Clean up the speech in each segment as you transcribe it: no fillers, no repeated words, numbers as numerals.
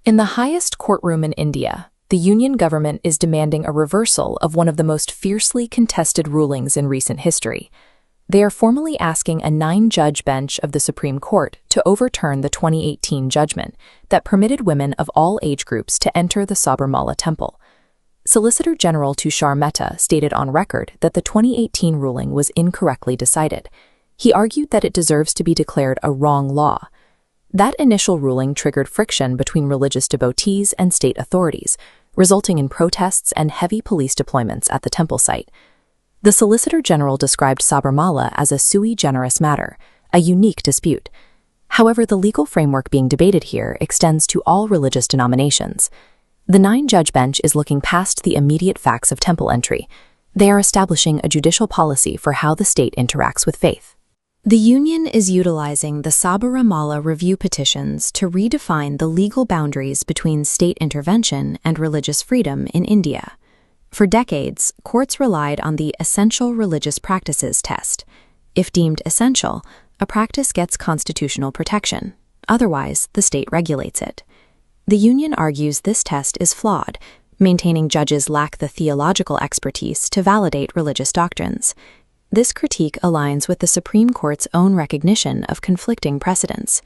In the highest courtroom in India, the Union government is demanding a reversal of one of the most fiercely contested rulings in recent history. They are formally asking a 9-judge bench of the Supreme Court to overturn the 2018 judgment that permitted women of all age groups to enter the Sabarimala Temple. Solicitor General Tushar Mehta stated on record that the 2018 ruling was incorrectly decided. He argued that it deserves to be declared a wrong law. That initial ruling triggered friction between religious devotees and state authorities, resulting in protests and heavy police deployments at the temple site. The Solicitor General described Sabarimala as a sui generis matter, a unique dispute. However, the legal framework being debated here extends to all religious denominations. The 9-judge bench is looking past the immediate facts of temple entry. They are establishing a judicial policy for how the state interacts with faith. The Union is utilizing the Sabarimala review petitions to redefine the legal boundaries between state intervention and religious freedom in India. For decades, courts relied on the essential religious practices test. If deemed essential, a practice gets constitutional protection. Otherwise, the state regulates it. The Union argues this test is flawed, maintaining judges lack the theological expertise to validate religious doctrines. This critique aligns with the Supreme Court's own recognition of conflicting precedents.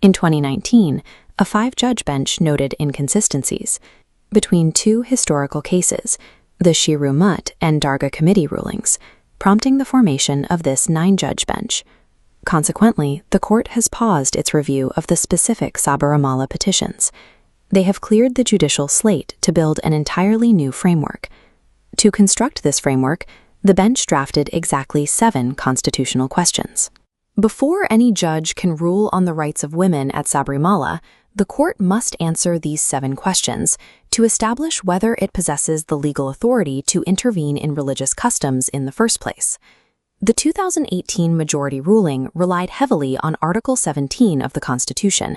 In 2019, a 5-judge bench noted inconsistencies between 2 historical cases, the Shiru Mutt and Dargah Committee rulings, prompting the formation of this 9-judge bench. Consequently, the court has paused its review of the specific Sabarimala petitions. They have cleared the judicial slate to build an entirely new framework. To construct this framework, the bench drafted exactly 7 constitutional questions. Before any judge can rule on the rights of women at Sabarimala, the court must answer these 7 questions to establish whether it possesses the legal authority to intervene in religious customs in the first place. The 2018 majority ruling relied heavily on Article 17 of the Constitution.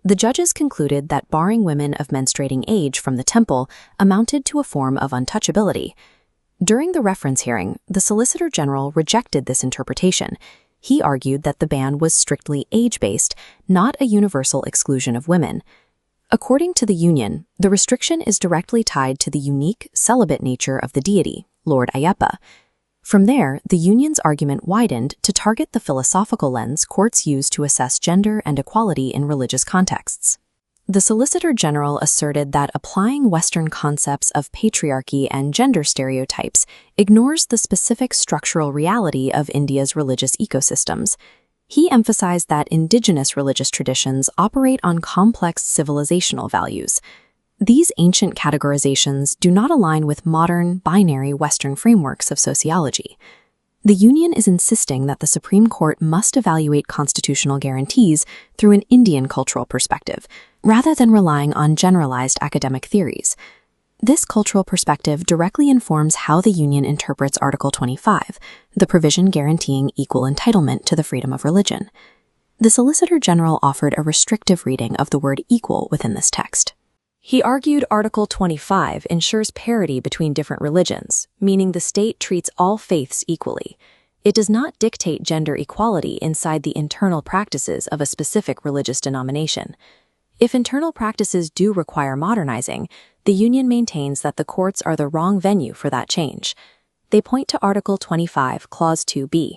The judges concluded that barring women of menstruating age from the temple amounted to a form of untouchability. During the reference hearing, the Solicitor General rejected this interpretation. He argued that the ban was strictly age-based, not a universal exclusion of women. According to the Union, the restriction is directly tied to the unique, celibate nature of the deity, Lord Ayyappa. From there, the Union's argument widened to target the philosophical lens courts use to assess gender and equality in religious contexts. The Solicitor General asserted that applying Western concepts of patriarchy and gender stereotypes ignores the specific structural reality of India's religious ecosystems. He emphasized that indigenous religious traditions operate on complex civilizational values. These ancient categorizations do not align with modern, binary Western frameworks of sociology. The Union is insisting that the Supreme Court must evaluate constitutional guarantees through an Indian cultural perspective, rather than relying on generalized academic theories. This cultural perspective directly informs how the Union interprets Article 25, the provision guaranteeing equal entitlement to the freedom of religion. The Solicitor General offered a restrictive reading of the word equal within this text. He argued Article 25 ensures parity between different religions, meaning the state treats all faiths equally. It does not dictate gender equality inside the internal practices of a specific religious denomination. If internal practices do require modernizing, the Union maintains that the courts are the wrong venue for that change. They point to Article 25, Clause 2b.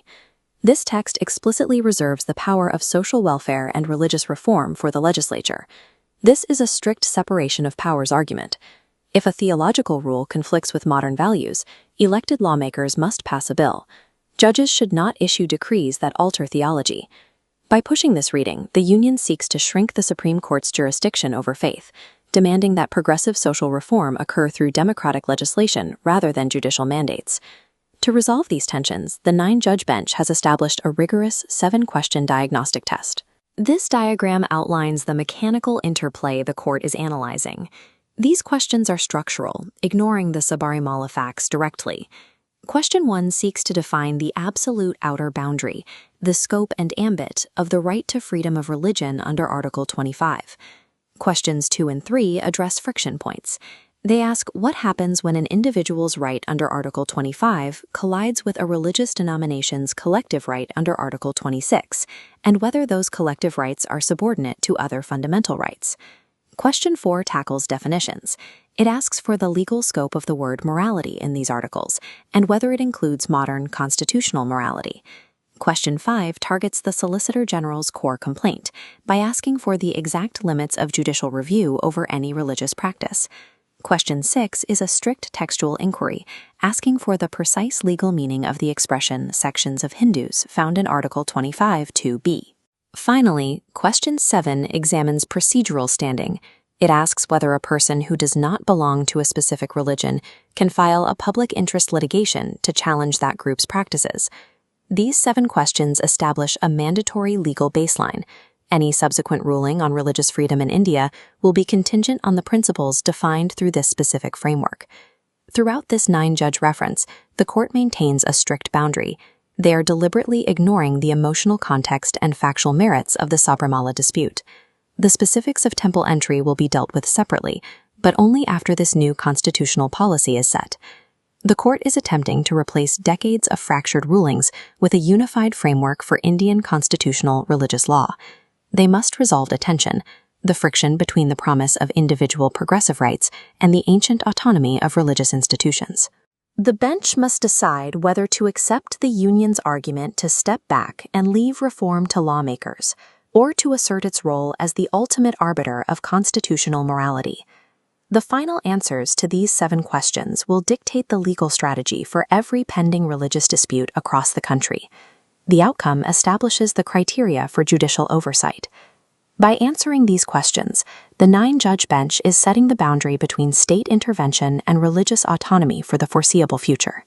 This text explicitly reserves the power of social welfare and religious reform for the legislature. This is a strict separation of powers argument. If a theological rule conflicts with modern values, elected lawmakers must pass a bill. Judges should not issue decrees that alter theology. By pushing this reading, the Union seeks to shrink the Supreme Court's jurisdiction over faith, demanding that progressive social reform occur through democratic legislation rather than judicial mandates. To resolve these tensions, the 9-judge bench has established a rigorous 7-question diagnostic test. This diagram outlines the mechanical interplay the court is analyzing. These questions are structural, ignoring the Sabarimala facts directly. Question 1 seeks to define the absolute outer boundary, the scope and ambit of the right to freedom of religion under Article 25. Questions 2 and 3 address friction points. They ask what happens when an individual's right under Article 25 collides with a religious denomination's collective right under Article 26, and whether those collective rights are subordinate to other fundamental rights. Question 4 tackles definitions. It asks for the legal scope of the word morality in these articles, and whether it includes modern constitutional morality. Question 5 targets the Solicitor General's core complaint by asking for the exact limits of judicial review over any religious practice. Question 6 is a strict textual inquiry, asking for the precise legal meaning of the expression sections of Hindus found in Article 25 2b. Finally, Question 7 examines procedural standing. It asks whether a person who does not belong to a specific religion can file a public interest litigation to challenge that group's practices. These 7 questions establish a mandatory legal baseline. Any subsequent ruling on religious freedom in India will be contingent on the principles defined through this specific framework. Throughout this 9-judge reference, the court maintains a strict boundary. They are deliberately ignoring the emotional context and factual merits of the Sabarimala dispute. The specifics of temple entry will be dealt with separately, but only after this new constitutional policy is set. The court is attempting to replace decades of fractured rulings with a unified framework for Indian constitutional religious law. They must resolve the tension, the friction between the promise of individual progressive rights and the ancient autonomy of religious institutions. The bench must decide whether to accept the union's argument to step back and leave reform to lawmakers, or to assert its role as the ultimate arbiter of constitutional morality. The final answers to these 7 questions will dictate the legal strategy for every pending religious dispute across the country. The outcome establishes the criteria for judicial oversight. By answering these questions, the 9-judge bench is setting the boundary between state intervention and religious autonomy for the foreseeable future.